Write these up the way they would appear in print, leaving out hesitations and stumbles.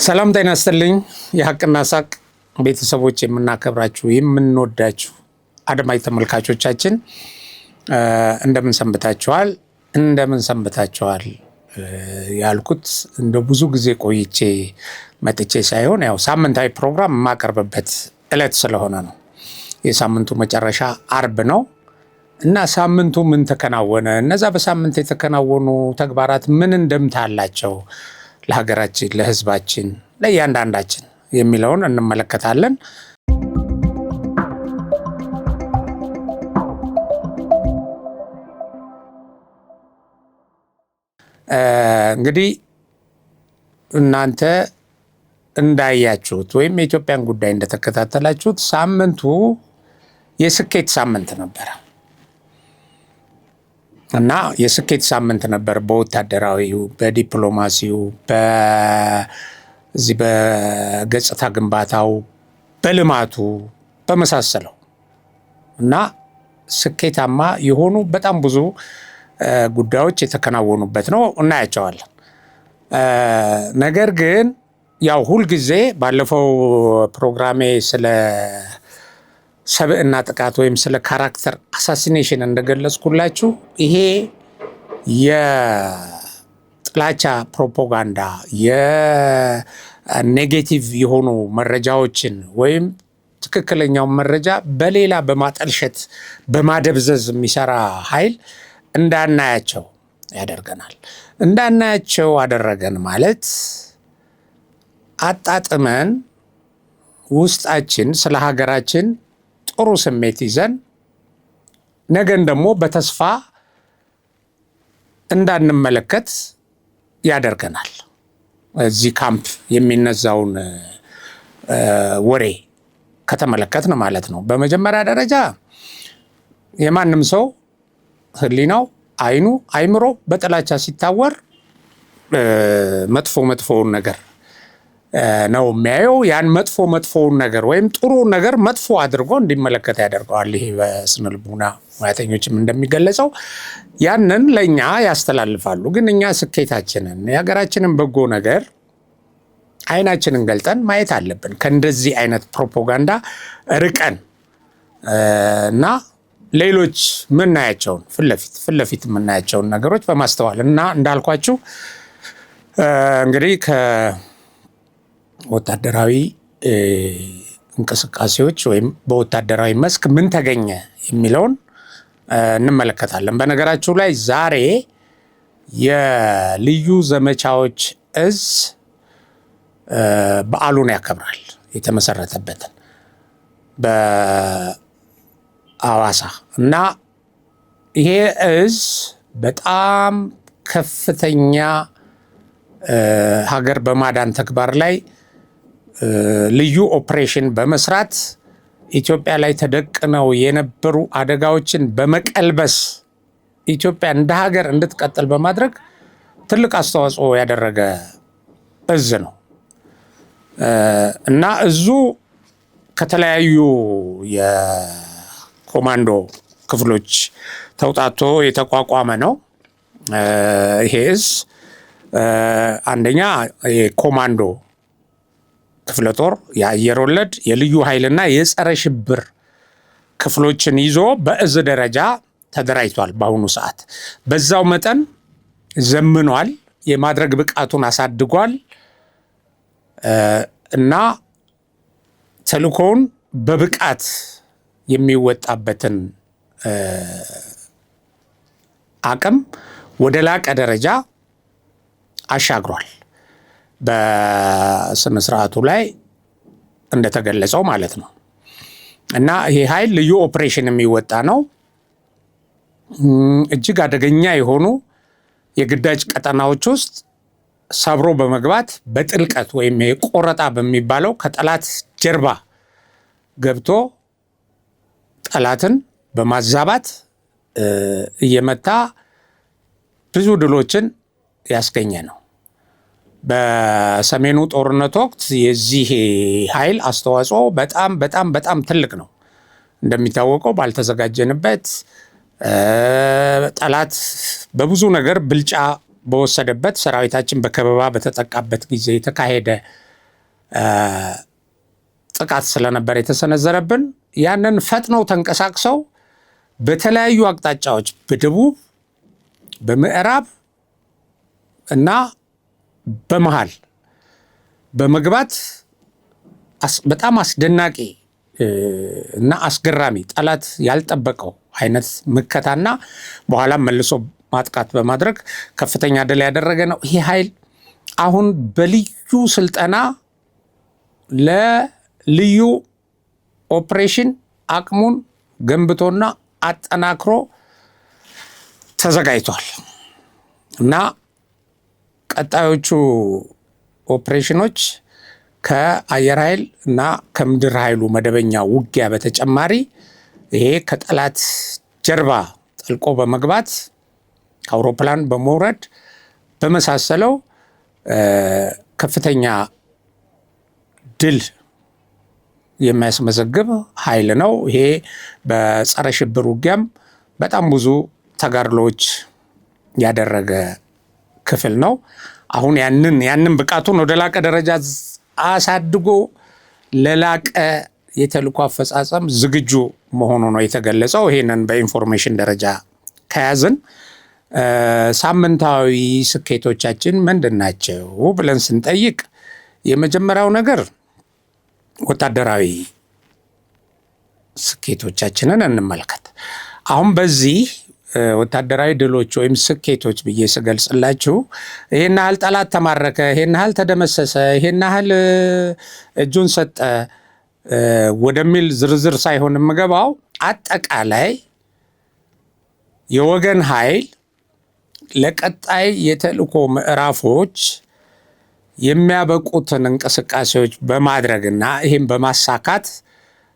ሰላም ጤና ይስጥልኝ። የሐቅና ሳቅ ቤተሰቦች የምናከብራችሁ የምንወዳችሁ አድማጭ ተመልካቾቻችን እንደምን ሰንብታችኋል ያልኩት እንደ ብዙ ጊዜ ቆይቼ መጥቼ ሳይሆን ያው ሳምንታዊ ፕሮግራም የማቀርብበት ዕለት ስለሆነ ነው። የሳምንቱ መጨረሻ አርብ ነው እና ሳምንቱ ምን ተከናወነ፣ እነዛ በሳምንት የተከናወኑ ተግባራት ምን እንደምታ አላቸው ለሀገራችን፣ ለሕዝባችን፣ ለእያንዳንዳችን የሚለውን እንመለከታለን። እንግዲህ እናንተ እንዳያችሁት ወይም የኢትዮጵያን ጉዳይ እንደተከታተላችሁት ሳምንቱ የስኬት ሳምንት ነበረ እና የስኬት ሳምንት ነበር። በወታደራዊው፣ በዲፕሎማሲው፣ በዚህ በገጽታ ግንባታው፣ በልማቱ በመሳሰለው እና ስኬታማ የሆኑ በጣም ብዙ ጉዳዮች የተከናወኑበት ነው፣ እናያቸዋለን። ነገር ግን ያው ሁልጊዜ ባለፈው ፕሮግራሜ ስለ ሰብዕና ጥቃት ወይም ስለ ካራክተር አሳሲኔሽን እንደገለጽኩላችሁ ይሄ የጥላቻ ፕሮፓጋንዳ የኔጌቲቭ የሆኑ መረጃዎችን ወይም ትክክለኛውን መረጃ በሌላ በማጠልሸት በማደብዘዝ የሚሰራ ኃይል እንዳናያቸው ያደርገናል። እንዳናያቸው አደረገን ማለት አጣጥመን ውስጣችን ስለ ሀገራችን ጥሩ ስሜት ይዘን ነገን ደግሞ በተስፋ እንዳንመለከት ያደርገናል። እዚህ ካምፕ የሚነዛውን ወሬ ከተመለከትን ማለት ነው። በመጀመሪያ ደረጃ የማንም ሰው ሕሊናው፣ አይኑ፣ አይምሮ በጥላቻ ሲታወር መጥፎውን ነገር ነው የሚያየው። ያን መጥፎውን ነገር ወይም ጥሩ ነገር መጥፎ አድርጎ እንዲመለከት ያደርገዋል። ይሄ በስነ ልቡና ሙያተኞችም እንደሚገለጸው ያንን ለእኛ ያስተላልፋሉ። ግን እኛ ስኬታችንን፣ የሀገራችንን በጎ ነገር አይናችንን ገልጠን ማየት አለብን። ከእንደዚህ አይነት ፕሮፓጋንዳ ርቀን እና ሌሎች ምናያቸውን ፊት ለፊት የምናያቸውን ነገሮች በማስተዋል እና እንዳልኳችሁ እንግዲህ ወታደራዊ እንቅስቃሴዎች ወይም በወታደራዊ መስክ ምን ተገኘ የሚለውን እንመለከታለን። በነገራችሁ ላይ ዛሬ የልዩ ዘመቻዎች እዝ በዓሉን ያከብራል። የተመሰረተበትን በአዋሳ እና ይሄ እዝ በጣም ከፍተኛ ሀገር በማዳን ተግባር ላይ ልዩ ኦፕሬሽን በመስራት ኢትዮጵያ ላይ ተደቅነው የነበሩ አደጋዎችን በመቀልበስ ኢትዮጵያ እንደ ሀገር እንድትቀጥል በማድረግ ትልቅ አስተዋጽኦ ያደረገ እዝ ነው እና እዙ ከተለያዩ የኮማንዶ ክፍሎች ተውጣቶ የተቋቋመ ነው። ይሄ እዝ አንደኛ የኮማንዶ ክፍለ ጦር፣ የአየር ወለድ፣ የልዩ ኃይልና የጸረ ሽብር ክፍሎችን ይዞ በእዝ ደረጃ ተደራጅቷል። በአሁኑ ሰዓት በዛው መጠን ዘምኗል፣ የማድረግ ብቃቱን አሳድጓል እና ተልእኮውን በብቃት የሚወጣበትን አቅም ወደ ላቀ ደረጃ አሻግሯል። በስነ ስርዓቱ ላይ እንደተገለጸው ማለት ነው እና ይሄ ኃይል ልዩ ኦፕሬሽን የሚወጣ ነው። እጅግ አደገኛ የሆኑ የግዳጅ ቀጠናዎች ውስጥ ሰብሮ በመግባት በጥልቀት ወይም ቆረጣ በሚባለው ከጠላት ጀርባ ገብቶ ጠላትን በማዛባት እየመታ ብዙ ድሎችን ያስገኘ ነው። በሰሜኑ ጦርነት ወቅት የዚህ ኃይል አስተዋጽኦ በጣም ትልቅ ነው። እንደሚታወቀው ባልተዘጋጀንበት ጠላት በብዙ ነገር ብልጫ በወሰደበት ሰራዊታችን በከበባ በተጠቃበት ጊዜ የተካሄደ ጥቃት ስለነበር የተሰነዘረብን ያንን ፈጥነው ተንቀሳቅሰው በተለያዩ አቅጣጫዎች በደቡብ፣ በምዕራብ እና በመሃል በመግባት በጣም አስደናቂ እና አስገራሚ ጠላት ያልጠበቀው አይነት ምከታና በኋላም መልሶ ማጥቃት በማድረግ ከፍተኛ ድል ያደረገ ነው። ይሄ ኃይል አሁን በልዩ ስልጠና ለልዩ ኦፕሬሽን አቅሙን ገንብቶና አጠናክሮ ተዘጋጅቷል እና ቀጣዮቹ ኦፕሬሽኖች ከአየር ኃይል እና ከምድር ኃይሉ መደበኛ ውጊያ በተጨማሪ ይሄ ከጠላት ጀርባ ጠልቆ በመግባት ከአውሮፕላን በመውረድ በመሳሰለው ከፍተኛ ድል የሚያስመዘግብ ኃይል ነው። ይሄ በጸረ ሽብር ውጊያም በጣም ብዙ ተጋድሎዎች ያደረገ ክፍል ነው። አሁን ያንን ብቃቱን ወደ ላቀ ደረጃ አሳድጎ ለላቀ የተልእኮ አፈጻጸም ዝግጁ መሆኑ ነው የተገለጸው። ይሄንን በኢንፎርሜሽን ደረጃ ከያዝን ሳምንታዊ ስኬቶቻችን ምንድን ናቸው ብለን ስንጠይቅ የመጀመሪያው ነገር ወታደራዊ ስኬቶቻችንን እንመልከት። አሁን በዚህ ወታደራዊ ድሎች ወይም ስኬቶች ብዬ ስገልጽላችሁ ይሄን ያህል ጠላት ተማረከ፣ ይሄን ያህል ተደመሰሰ፣ ይሄን ያህል እጁን ሰጠ ወደሚል ዝርዝር ሳይሆን የምገባው አጠቃላይ የወገን ኃይል ለቀጣይ የተልእኮ ምዕራፎች የሚያበቁትን እንቅስቃሴዎች በማድረግና ይህም በማሳካት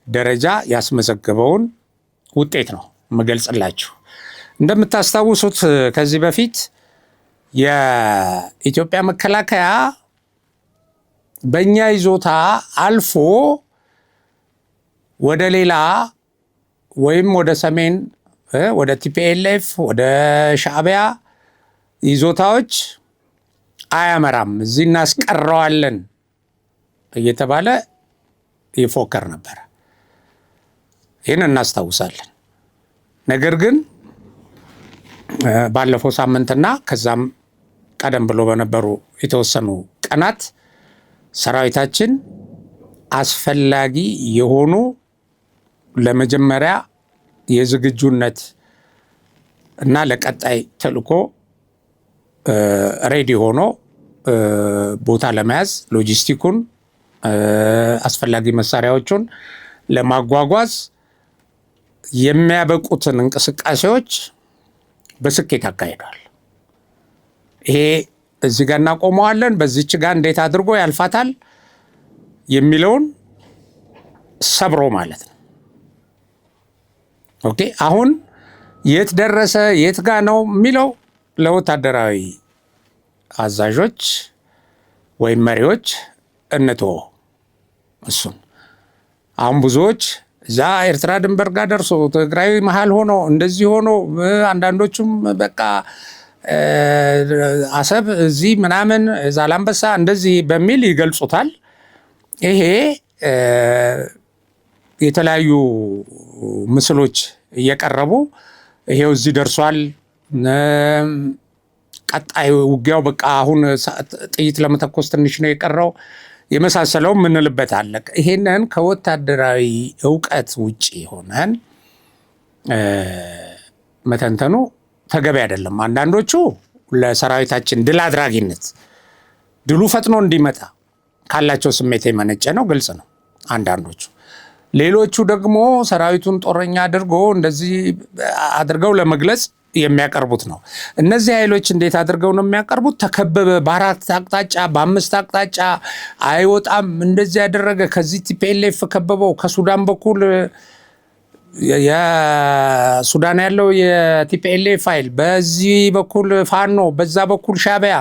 ደረጃ ያስመዘገበውን ውጤት ነው የምገልጽላችሁ። እንደምታስታውሱት ከዚህ በፊት የኢትዮጵያ መከላከያ በእኛ ይዞታ አልፎ ወደ ሌላ ወይም ወደ ሰሜን ወደ ቲፒኤልኤፍ ወደ ሻዕቢያ ይዞታዎች አያመራም፣ እዚህ እናስቀረዋለን እየተባለ ይፎከር ነበር። ይህን እናስታውሳለን። ነገር ግን ባለፈው ሳምንትና ከዛም ቀደም ብሎ በነበሩ የተወሰኑ ቀናት ሰራዊታችን አስፈላጊ የሆኑ ለመጀመሪያ የዝግጁነት እና ለቀጣይ ተልእኮ ሬዲ ሆኖ ቦታ ለመያዝ ሎጂስቲኩን፣ አስፈላጊ መሳሪያዎቹን ለማጓጓዝ የሚያበቁትን እንቅስቃሴዎች በስኬት አካሂዷል። ይሄ እዚህ ጋር እናቆመዋለን፣ በዚች ጋር እንዴት አድርጎ ያልፋታል የሚለውን ሰብሮ ማለት ነው። ኦኬ፣ አሁን የት ደረሰ የት ጋር ነው የሚለው ለወታደራዊ አዛዦች ወይም መሪዎች እንተወ። እሱን አሁን ብዙዎች እዛ ኤርትራ ድንበር ጋር ደርሶ ትግራይ መሀል ሆኖ እንደዚህ ሆኖ አንዳንዶቹም በቃ አሰብ እዚህ ምናምን ዛላምበሳ እንደዚህ በሚል ይገልጹታል። ይሄ የተለያዩ ምስሎች እየቀረቡ ይሄው እዚህ ደርሷል፣ ቀጣይ ውጊያው በቃ አሁን ጥይት ለመተኮስ ትንሽ ነው የቀረው የመሳሰለው ምንልበት አለ። ይሄንን ከወታደራዊ እውቀት ውጪ ሆነን መተንተኑ ተገቢ አይደለም። አንዳንዶቹ ለሰራዊታችን ድል አድራጊነት ድሉ ፈጥኖ እንዲመጣ ካላቸው ስሜት የመነጨ ነው፣ ግልጽ ነው አንዳንዶቹ። ሌሎቹ ደግሞ ሰራዊቱን ጦረኛ አድርጎ እንደዚህ አድርገው ለመግለጽ የሚያቀርቡት ነው። እነዚህ ኃይሎች እንዴት አድርገው ነው የሚያቀርቡት? ተከበበ፣ በአራት አቅጣጫ በአምስት አቅጣጫ አይወጣም፣ እንደዚህ ያደረገ፣ ከዚህ ቲፒኤልኤፍ ከበበው፣ ከሱዳን በኩል የሱዳን ያለው የቲፒኤልኤፍ ኃይል፣ በዚህ በኩል ፋኖ፣ በዛ በኩል ሻዕቢያ፣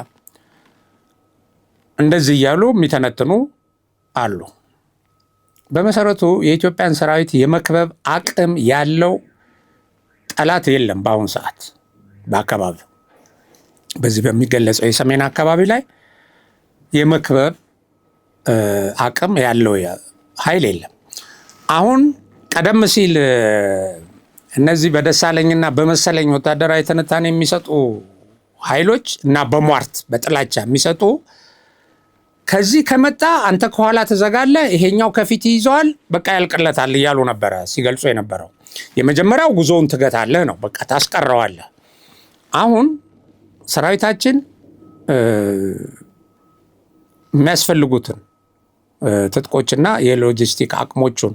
እንደዚህ እያሉ የሚተነትኑ አሉ። በመሰረቱ የኢትዮጵያን ሰራዊት የመክበብ አቅም ያለው ጠላት የለም። በአሁኑ ሰዓት በአካባቢው በዚህ በሚገለጸው የሰሜን አካባቢ ላይ የመክበብ አቅም ያለው ኃይል የለም። አሁን ቀደም ሲል እነዚህ በደሳለኝና በመሰለኝ ወታደራዊ ትንታኔ የሚሰጡ ኃይሎች እና በሟርት በጥላቻ የሚሰጡ ከዚህ ከመጣ አንተ ከኋላ ትዘጋለህ፣ ይሄኛው ከፊት ይዘዋል፣ በቃ ያልቅለታል እያሉ ነበረ ሲገልጹ የነበረው። የመጀመሪያው ጉዞውን ትገታለህ ነው፣ በቃ ታስቀረዋለህ። አሁን ሰራዊታችን የሚያስፈልጉትን ትጥቆችና የሎጂስቲክ አቅሞቹን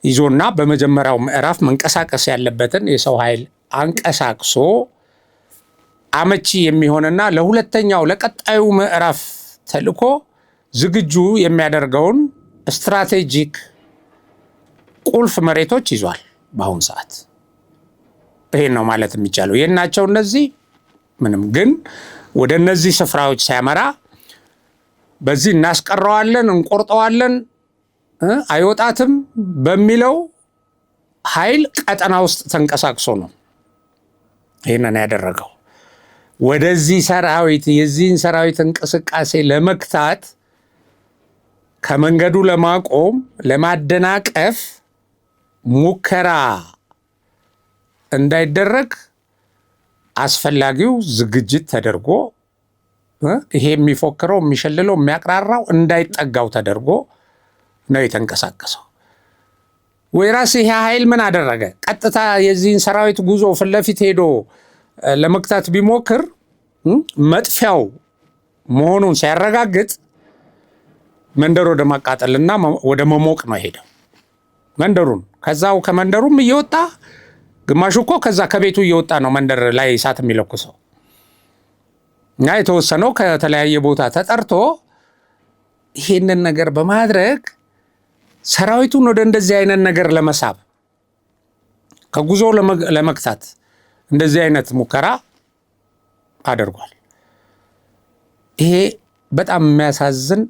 ይዞና በመጀመሪያው ምዕራፍ መንቀሳቀስ ያለበትን የሰው ኃይል አንቀሳቅሶ አመቺ የሚሆንና ለሁለተኛው ለቀጣዩ ምዕራፍ ተልእኮ ዝግጁ የሚያደርገውን ስትራቴጂክ ቁልፍ መሬቶች ይዟል። በአሁኑ ሰዓት ይሄን ነው ማለት የሚቻለው። የናቸው እነዚህ ምንም፣ ግን ወደ እነዚህ ስፍራዎች ሲያመራ በዚህ እናስቀረዋለን፣ እንቆርጠዋለን፣ አይወጣትም በሚለው ኃይል ቀጠና ውስጥ ተንቀሳቅሶ ነው ይህንን ያደረገው። ወደዚህ ሰራዊት የዚህን ሰራዊት እንቅስቃሴ ለመክታት ከመንገዱ ለማቆም ለማደናቀፍ ሙከራ እንዳይደረግ አስፈላጊው ዝግጅት ተደርጎ ይሄ የሚፎክረው የሚሸልለው የሚያቅራራው እንዳይጠጋው ተደርጎ ነው የተንቀሳቀሰው። ወይራስ ይሄ ኃይል ምን አደረገ? ቀጥታ የዚህን ሰራዊት ጉዞ ፊት ለፊት ሄዶ ለመክታት ቢሞክር መጥፊያው መሆኑን ሲያረጋግጥ መንደር ወደ ማቃጠልና ወደ መሞቅ ነው ሄደው መንደሩን። ከዛው ከመንደሩም እየወጣ ግማሹ እኮ ከዛ ከቤቱ እየወጣ ነው መንደር ላይ እሳት የሚለኩሰው። እና የተወሰነው ከተለያየ ቦታ ተጠርቶ ይሄንን ነገር በማድረግ ሰራዊቱን ወደ እንደዚህ አይነት ነገር ለመሳብ ከጉዞ ለመክታት እንደዚህ አይነት ሙከራ አድርጓል። ይሄ በጣም የሚያሳዝን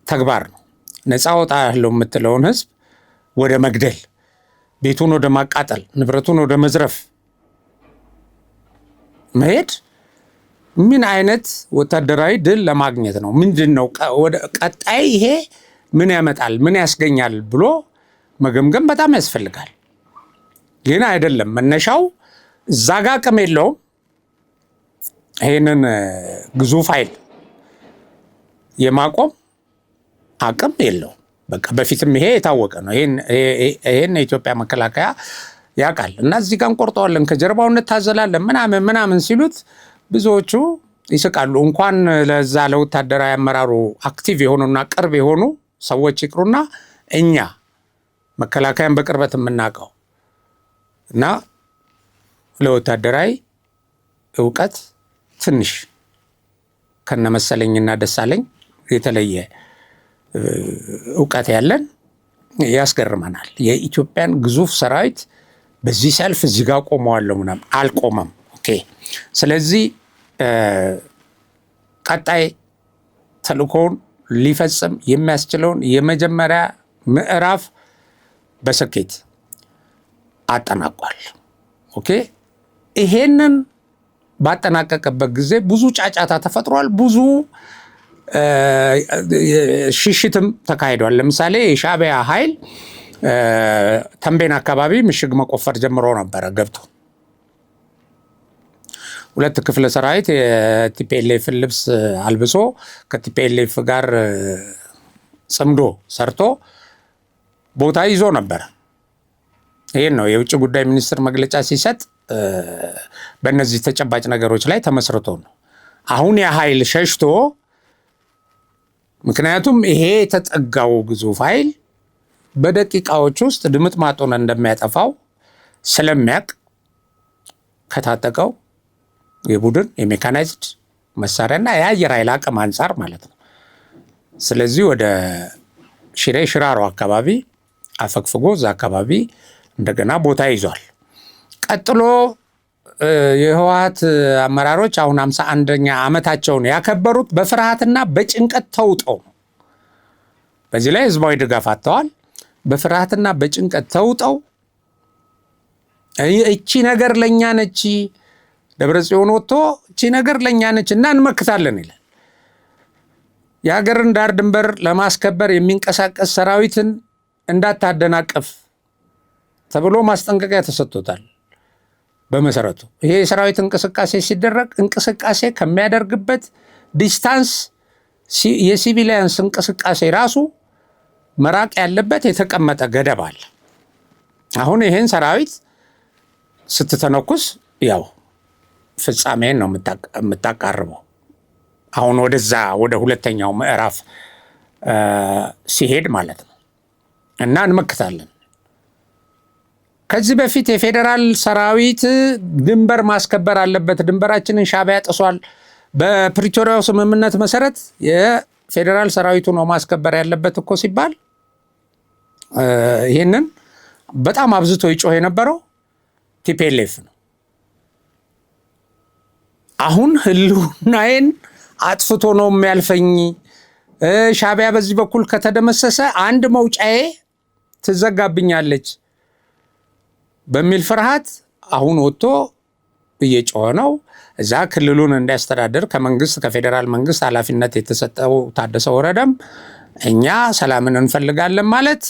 ተግባር ነው። ነፃ ወጣለሁ የምትለውን ህዝብ ወደ መግደል፣ ቤቱን ወደ ማቃጠል፣ ንብረቱን ወደ መዝረፍ መሄድ ምን አይነት ወታደራዊ ድል ለማግኘት ነው? ምንድን ነው ቀጣይ ይሄ ምን ያመጣል፣ ምን ያስገኛል ብሎ መገምገም በጣም ያስፈልጋል። ግን አይደለም፣ መነሻው እዛ ጋ አቅም የለውም። ይሄንን ግዙፍ ኃይል የማቆም አቅም የለውም። በቃ በፊትም ይሄ የታወቀ ነው። ይሄን የኢትዮጵያ መከላከያ ያውቃል። እና እዚህ ጋር እንቆርጠዋለን፣ ከጀርባው እንታዘላለን ምናምን ሲሉት ብዙዎቹ ይስቃሉ። እንኳን ለዛ ለወታደራዊ አመራሩ አክቲቭ የሆኑና ቅርብ የሆኑ ሰዎች ይቅሩና እኛ መከላከያን በቅርበት የምናውቀው እና ለወታደራዊ እውቀት ትንሽ ከነመሰለኝና ደሳለኝ የተለየ እውቀት ያለን ያስገርመናል። የኢትዮጵያን ግዙፍ ሰራዊት በዚህ ሰልፍ እዚህ ጋር ቆመዋለሁ ምናምን አልቆመም። ኦኬ። ስለዚህ ቀጣይ ተልእኮውን ሊፈጽም የሚያስችለውን የመጀመሪያ ምዕራፍ በስኬት አጠናቋል። ኦኬ። ይሄንን ባጠናቀቀበት ጊዜ ብዙ ጫጫታ ተፈጥሯል። ብዙ ሽሽትም ተካሂዷል። ለምሳሌ የሻዕቢያ ኃይል ተንቤን አካባቢ ምሽግ መቆፈር ጀምሮ ነበረ ገብቶ 2 ክፍለ ሰራዊት የቲፒኤልኤፍ ልብስ አልብሶ ከቲፒኤልኤፍ ጋር ጽምዶ ሰርቶ ቦታ ይዞ ነበር። ይሄን ነው የውጭ ጉዳይ ሚኒስትር መግለጫ ሲሰጥ በእነዚህ ተጨባጭ ነገሮች ላይ ተመስርቶ ነው። አሁን ያ ኃይል ሸሽቶ፣ ምክንያቱም ይሄ የተጠጋው ግዙፍ ኃይል በደቂቃዎች ውስጥ ድምጥማጡን እንደሚያጠፋው ስለሚያውቅ ከታጠቀው የቡድን የሜካናይዝድ መሳሪያና የአየር ኃይል አቅም አንጻር ማለት ነው። ስለዚህ ወደ ሽሬ ሽራሮ አካባቢ አፈግፍጎ እዛ አካባቢ እንደገና ቦታ ይዟል። ቀጥሎ የህወሓት አመራሮች አሁን 51ኛ ዓመታቸውን ያከበሩት በፍርሃትና በጭንቀት ተውጠው ነው። በዚህ ላይ ህዝባዊ ድጋፍ አጥተዋል። በፍርሃትና በጭንቀት ተውጠው እቺ ነገር ለኛ ነች፣ ደብረጽዮን ወጥቶ እቺ ነገር ለኛ ነች እና እንመክታለን ይላል። የሀገርን ዳር ድንበር ለማስከበር የሚንቀሳቀስ ሰራዊትን እንዳታደናቀፍ ተብሎ ማስጠንቀቂያ ተሰጥቶታል። በመሰረቱ ይሄ የሰራዊት እንቅስቃሴ ሲደረግ እንቅስቃሴ ከሚያደርግበት ዲስታንስ የሲቪሊያንስ እንቅስቃሴ ራሱ መራቅ ያለበት የተቀመጠ ገደብ አለ። አሁን ይሄን ሰራዊት ስትተነኩስ ያው ፍጻሜን ነው የምታቃርበው። አሁን ወደዛ ወደ ሁለተኛው ምዕራፍ ሲሄድ ማለት ነው እና እንመክታለን። ከዚህ በፊት የፌዴራል ሰራዊት ድንበር ማስከበር አለበት፣ ድንበራችንን ሻዕቢያ ጥሷል፣ በፕሪቶሪያው ስምምነት መሰረት የፌዴራል ሰራዊቱ ነው ማስከበር ያለበት እኮ ሲባል ይሄንን በጣም አብዝቶ ይጮህ የነበረው ቲፒኤልኤፍ ነው። አሁን ህልውናዬን አጥፍቶ ነው የሚያልፈኝ፣ ሻዕቢያ በዚህ በኩል ከተደመሰሰ አንድ መውጫዬ ትዘጋብኛለች በሚል ፍርሃት አሁን ወጥቶ እየጮኸ ነው። እዛ ክልሉን እንዲያስተዳድር ከመንግስት ከፌዴራል መንግስት ኃላፊነት የተሰጠው ታደሰ ወረደም እኛ ሰላምን እንፈልጋለን ማለት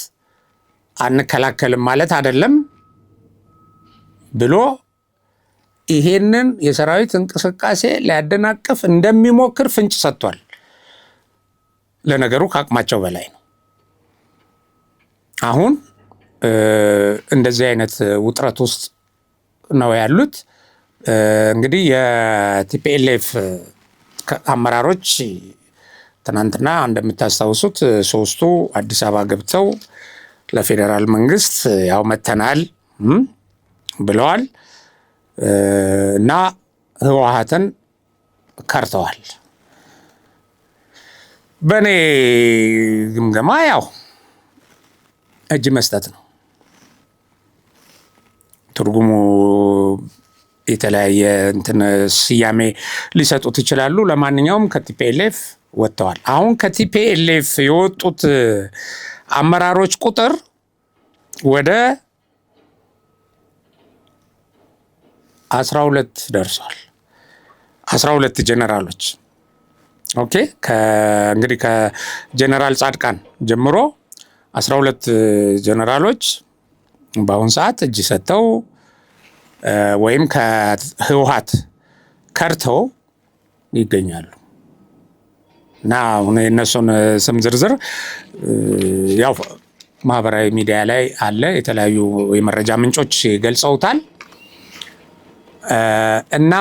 አንከላከልም ማለት አይደለም ብሎ ይሄንን የሰራዊት እንቅስቃሴ ሊያደናቅፍ እንደሚሞክር ፍንጭ ሰጥቷል። ለነገሩ ከአቅማቸው በላይ ነው። አሁን እንደዚህ አይነት ውጥረት ውስጥ ነው ያሉት። እንግዲህ የቲፒኤልኤፍ አመራሮች ትናንትና እንደምታስታውሱት ሶስቱ አዲስ አበባ ገብተው ለፌዴራል መንግስት ያው መተናል ብለዋል እና ህወሓትን ከርተዋል። በእኔ ግምገማ ያው እጅ መስጠት ነው። ትርጉሙ የተለያየ እንትን ስያሜ ሊሰጡት ይችላሉ። ለማንኛውም ከቲፒኤልኤፍ ወጥተዋል። አሁን ከቲፒኤልኤፍ የወጡት አመራሮች ቁጥር ወደ 12 ደርሷል። 12 ጀነራሎች ኦኬ። እንግዲህ ከጀነራል ጻድቃን ጀምሮ 12 ጀነራሎች በአሁን ሰዓት እጅ ሰጥተው ወይም ከህወሓት ከርተው ይገኛሉ እና አሁን የእነሱን ስም ዝርዝር ያው ማህበራዊ ሚዲያ ላይ አለ። የተለያዩ የመረጃ ምንጮች ገልጸውታል እና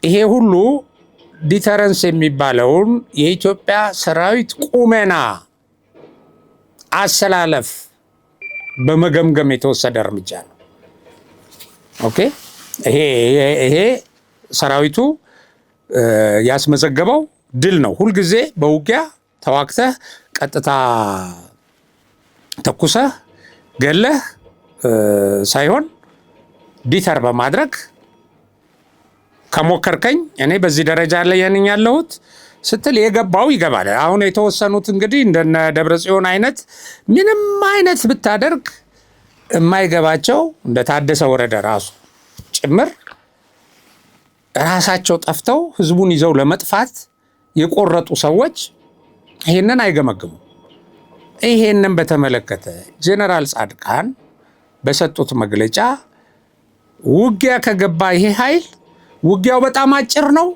ይሄ ሁሉ ዲተረንስ የሚባለውን የኢትዮጵያ ሰራዊት ቁመና አሰላለፍ በመገምገም የተወሰደ እርምጃ ነው። ኦኬ ይሄ ሰራዊቱ ያስመዘገበው ድል ነው። ሁልጊዜ በውጊያ ተዋግተህ ቀጥታ ተኩሰህ ገለህ ሳይሆን ዲተር በማድረግ ከሞከርከኝ እኔ በዚህ ደረጃ ላይ ያለሁት ስትል የገባው ይገባል። አሁን የተወሰኑት እንግዲህ እንደነ ደብረጽዮን አይነት ምንም አይነት ብታደርግ የማይገባቸው እንደ ታደሰ ወረደ ራሱ ጭምር ራሳቸው ጠፍተው ህዝቡን ይዘው ለመጥፋት የቆረጡ ሰዎች ይሄንን አይገመግሙ። ይሄንን በተመለከተ ጀነራል ጻድቃን በሰጡት መግለጫ ውጊያ ከገባ ይሄ ኃይል ውጊያው በጣም አጭር ነው፣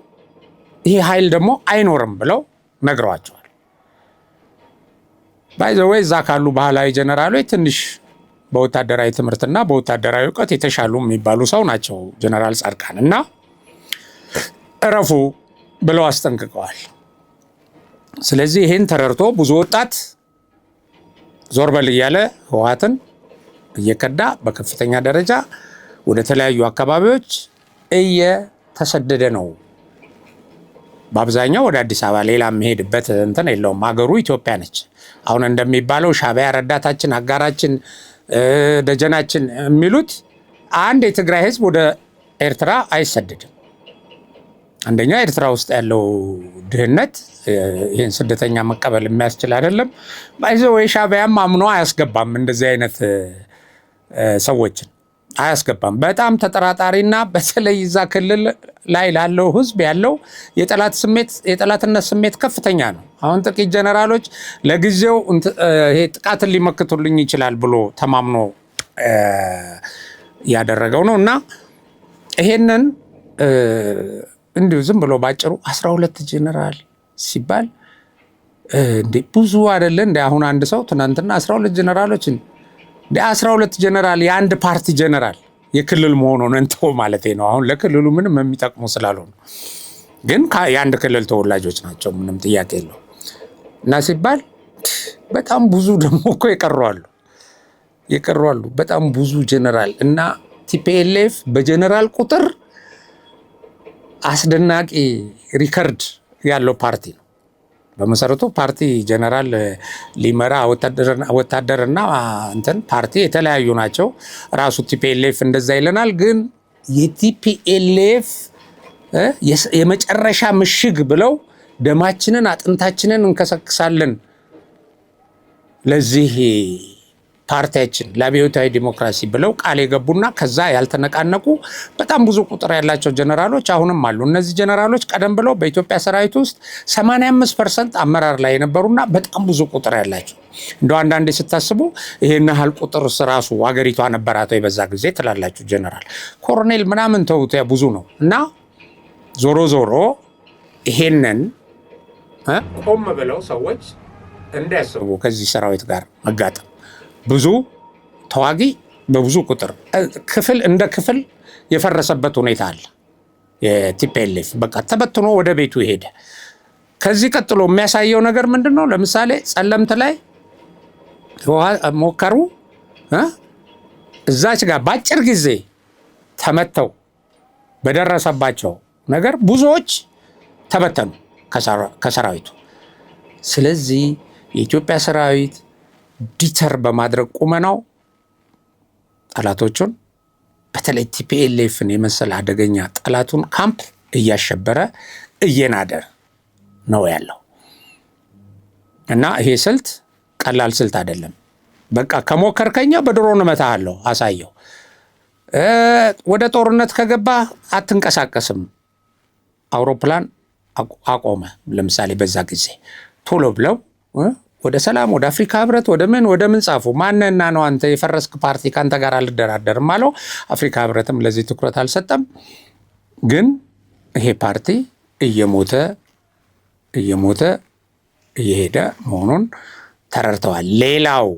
ይሄ ኃይል ደግሞ አይኖርም ብለው ነግረዋቸዋል። ባይ ዘ ወይ እዛ ካሉ ባህላዊ ጀነራሎች ትንሽ በወታደራዊ ትምህርትና በወታደራዊ እውቀት የተሻሉ የሚባሉ ሰው ናቸው ጀነራል ጻድቃን እና እረፉ ብለው አስጠንቅቀዋል። ስለዚህ ይህን ተረድቶ ብዙ ወጣት ዞር በል እያለ ህወሓትን እየከዳ በከፍተኛ ደረጃ ወደ ተለያዩ አካባቢዎች እየተሰደደ ነው። በአብዛኛው ወደ አዲስ አበባ ሌላ የሚሄድበት እንትን የለውም። ሀገሩ ኢትዮጵያ ነች። አሁን እንደሚባለው ሻዕቢያ ረዳታችን፣ አጋራችን፣ ደጀናችን የሚሉት አንድ የትግራይ ህዝብ ወደ ኤርትራ አይሰደድም። አንደኛ ኤርትራ ውስጥ ያለው ድህነት ይህን ስደተኛ መቀበል የሚያስችል አይደለም። ባይዘው ሻዕቢያም አምኖ አያስገባም እንደዚህ አይነት ሰዎችን። አያስገባም። በጣም ተጠራጣሪና በተለይ እዛ ክልል ላይ ላለው ህዝብ ያለው የጠላትነት ስሜት ከፍተኛ ነው። አሁን ጥቂት ጀነራሎች ለጊዜው ይሄ ጥቃትን ሊመክቱልኝ ይችላል ብሎ ተማምኖ ያደረገው ነው እና ይሄንን እንዲሁ ዝም ብሎ ባጭሩ 12 ጀነራል ሲባል እንዴ ብዙ አይደለ እንደ አሁን አንድ ሰው ትናንትና 12 ጀነራሎችን እንደ 12 ጀነራል የአንድ ፓርቲ ጀነራል የክልል መሆኑን እንተው ማለት ነው። አሁን ለክልሉ ምንም የሚጠቅሙ ስላልሆኑ ግን የአንድ ክልል ተወላጆች ናቸው፣ ምንም ጥያቄ የለው እና ሲባል በጣም ብዙ ደግሞ እኮ የቀሩ አሉ በጣም ብዙ ጀነራል እና ቲፒኤልኤፍ በጀነራል ቁጥር አስደናቂ ሪከርድ ያለው ፓርቲ ነው። በመሰረቱ ፓርቲ ጀነራል ሊመራ ወታደርና እንትን ፓርቲ የተለያዩ ናቸው። ራሱ ቲፒኤልኤፍ እንደዛ ይለናል። ግን የቲፒኤልኤፍ የመጨረሻ ምሽግ ብለው ደማችንን አጥንታችንን እንከሰክሳለን ለዚህ ፓርቲያችን ለአብዮታዊ ዲሞክራሲ ብለው ቃል የገቡና ከዛ ያልተነቃነቁ በጣም ብዙ ቁጥር ያላቸው ጀነራሎች አሁንም አሉ። እነዚህ ጀነራሎች ቀደም ብለው በኢትዮጵያ ሰራዊት ውስጥ 85% አመራር ላይ የነበሩና በጣም ብዙ ቁጥር ያላቸው እንደው አንዳንዴ ስታስቡ ይሄን ያህል ቁጥር ራሱ ሀገሪቷ ነበራት ወይ በዛ ጊዜ ትላላችሁ። ጀነራል ኮሎኔል ምናምን ተውት ብዙ ነው እና ዞሮ ይሄንን ቆም ብለው ሰዎች እንዲያስቡ ከዚህ ሰራዊት ጋር መጋጠም ብዙ ተዋጊ በብዙ ቁጥር ክፍል እንደ ክፍል የፈረሰበት ሁኔታ አለ። የቲፒኤልኤፍ በቃ ተበትኖ ወደ ቤቱ ሄደ። ከዚህ ቀጥሎ የሚያሳየው ነገር ምንድነው? ለምሳሌ ጸለምት ላይ ሞከሩ እዛች ጋር በአጭር ጊዜ ተመተው በደረሰባቸው ነገር ብዙዎች ተበተኑ ከሰራዊቱ። ስለዚህ የኢትዮጵያ ሰራዊት ዲተር በማድረግ ቁመናው ጠላቶቹን በተለይ ቲፒኤልኤፍን የመሰለ አደገኛ ጠላቱን ካምፕ እያሸበረ እየናደር ነው ያለው እና ይሄ ስልት ቀላል ስልት አይደለም። በቃ ከሞከርከኛ በድሮን እመታሃለሁ አሳየው። ወደ ጦርነት ከገባ አትንቀሳቀስም። አውሮፕላን አቆመ። ለምሳሌ በዛ ጊዜ ቶሎ ብለው ወደ ሰላም ወደ አፍሪካ ህብረት ወደ ምን ጻፉ። ማንና ነው አንተ የፈረስክ ፓርቲ ካንተ ጋር አልደራደርም አለው። አፍሪካ ህብረትም ለዚህ ትኩረት አልሰጠም። ግን ይሄ ፓርቲ እየሞተ እየሄደ መሆኑን ተረድተዋል። ሌላው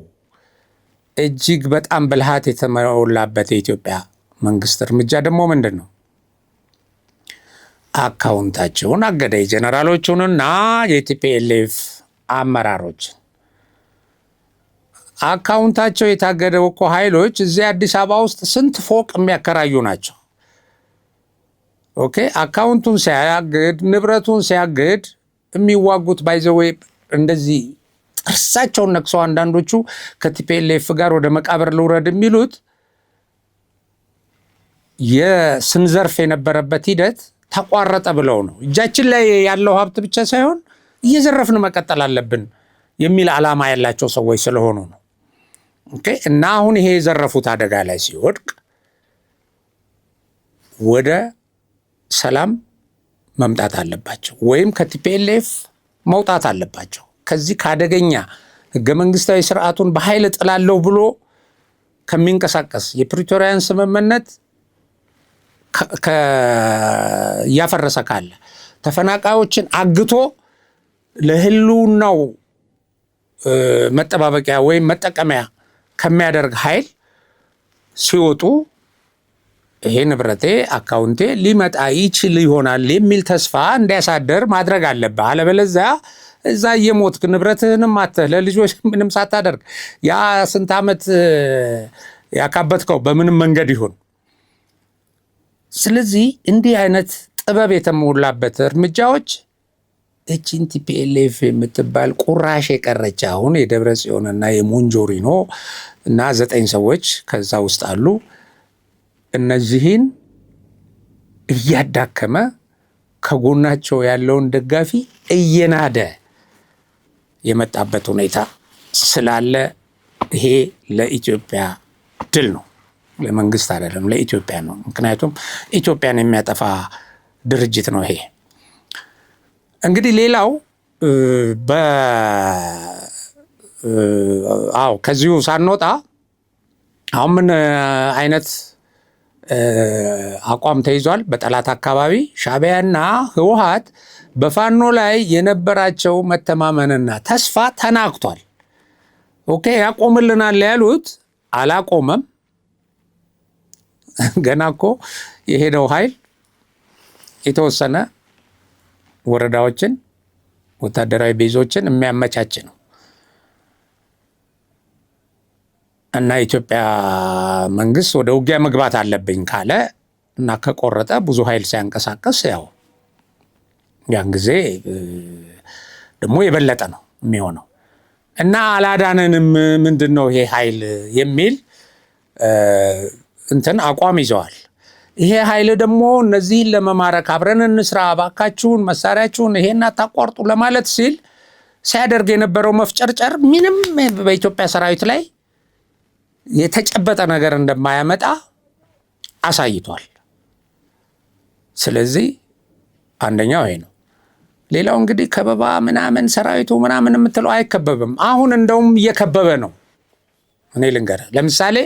እጅግ በጣም ብልሃት የተሞላበት የኢትዮጵያ መንግስት እርምጃ ደግሞ ምንድን ነው? አካውንታቸውን አገደ። የጀነራሎቹንና የቲፒኤልኤፍ አመራሮች አካውንታቸው የታገደው እኮ ኃይሎች እዚህ አዲስ አበባ ውስጥ ስንት ፎቅ የሚያከራዩ ናቸው። ኦኬ አካውንቱን ሲያግድ ንብረቱን ሲያግድ የሚዋጉት ባይዘዌ እንደዚህ ጥርሳቸውን ነክሰው አንዳንዶቹ ከቲፒኤልኤፍ ጋር ወደ መቃብር ልውረድ የሚሉት የስንዘርፍ የነበረበት ሂደት ተቋረጠ ብለው ነው። እጃችን ላይ ያለው ሀብት ብቻ ሳይሆን እየዘረፍን መቀጠል አለብን የሚል ዓላማ ያላቸው ሰዎች ስለሆኑ ነው። ኦኬ እና አሁን ይሄ የዘረፉት አደጋ ላይ ሲወድቅ ወደ ሰላም መምጣት አለባቸው ወይም ከቲፒኤልኤፍ መውጣት አለባቸው። ከዚህ ካደገኛ ህገ መንግስታዊ ስርዓቱን በኃይል ጥላለሁ ብሎ ከሚንቀሳቀስ የፕሪቶሪያን ስምምነት እያፈረሰ ካለ ተፈናቃዮችን አግቶ ለህልውናው መጠባበቂያ ወይም መጠቀሚያ ከሚያደርግ ኃይል ሲወጡ ይሄ ንብረቴ አካውንቴ ሊመጣ ይችል ይሆናል የሚል ተስፋ እንዲያሳደር ማድረግ አለብህ። አለበለዚያ እዛ የሞትክ ንብረትህንም አተህ ለልጆች ምንም ሳታደርግ ያ ስንት ዓመት ያካበትከው በምንም መንገድ ይሁን። ስለዚህ እንዲህ አይነት ጥበብ የተሞላበት እርምጃዎች እቺን ቲፒኤልኤፍ የምትባል ቁራሽ የቀረች አሁን የደብረ ጽዮንና የሞንጆሪኖ እና 9 ሰዎች ከዛ ውስጥ አሉ። እነዚህን እያዳከመ ከጎናቸው ያለውን ደጋፊ እየናደ የመጣበት ሁኔታ ስላለ ይሄ ለኢትዮጵያ ድል ነው። ለመንግስት አይደለም፣ ለኢትዮጵያ ነው። ምክንያቱም ኢትዮጵያን የሚያጠፋ ድርጅት ነው ይሄ። እንግዲህ ሌላው ከዚሁ ሳንወጣ አሁን ምን አይነት አቋም ተይዟል? በጠላት አካባቢ ሻዕቢያና ህወሓት በፋኖ ላይ የነበራቸው መተማመንና ተስፋ ተናግቷል። ኦኬ ያቆምልናል ያሉት አላቆመም። ገና እኮ የሄደው ኃይል የተወሰነ ወረዳዎችን፣ ወታደራዊ ቤዞችን የሚያመቻች ነው እና የኢትዮጵያ መንግስት ወደ ውጊያ መግባት አለብኝ ካለ እና ከቆረጠ ብዙ ኃይል ሲያንቀሳቀስ ያው ያን ጊዜ ደግሞ የበለጠ ነው የሚሆነው እና አላዳነንም ምንድን ነው ይሄ ኃይል የሚል አቋም ይዘዋል። ይሄ ኃይል ደግሞ እነዚህን ለመማረክ አብረን እንስራ ባካችሁን፣ መሳሪያችሁን ይሄን አታቋርጡ ለማለት ሲል ሲያደርግ የነበረው መፍጨርጨር ምንም በኢትዮጵያ ሰራዊት ላይ የተጨበጠ ነገር እንደማያመጣ አሳይቷል። ስለዚህ አንደኛው ይሄ ነው። ሌላው እንግዲህ ከበባ ምናምን ሰራዊቱ ምናምን የምትለው አይከበብም። አሁን እንደውም እየከበበ ነው። እኔ ልንገርህ፣ ለምሳሌ